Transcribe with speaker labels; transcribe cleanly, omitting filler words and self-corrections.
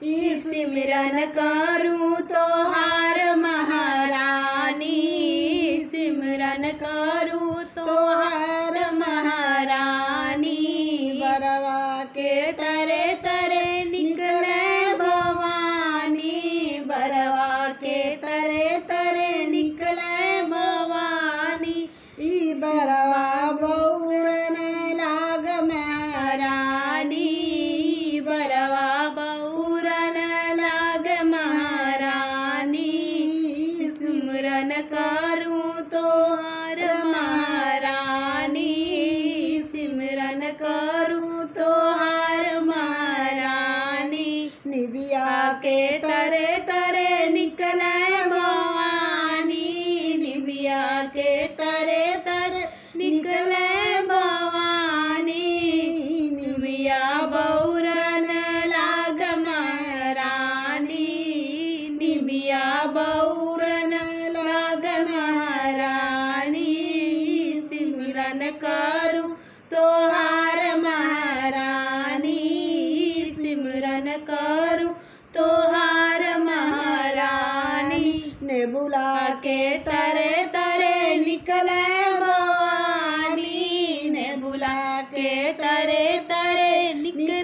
Speaker 1: सिमरन करूं तोहार महारानी, सिमरन करूं तोहार महारानी। बरवा के तरे तरे निकले भवानी, बरवा के तरे तरे निकले भवानी। ई बरवा बौरन लाग महारानी, बरवा बौरन लाग महारानी। सिमरन करूं तोहार महारानी, सिमरन करूं तोहार महारानी। निबिया के तरे तरे निकले भवानी, निबिया के तरे तरे निकले भवानी। निबिया बौरन लाग महारानी, निबिया बौरन लाग महारानी। सिमरन करूं तोहार महारानी, सिमरन करूं तोहार महारानी। नेबुला के तरे तरे निकले भवानी, नेबुला के तरे तरे निकले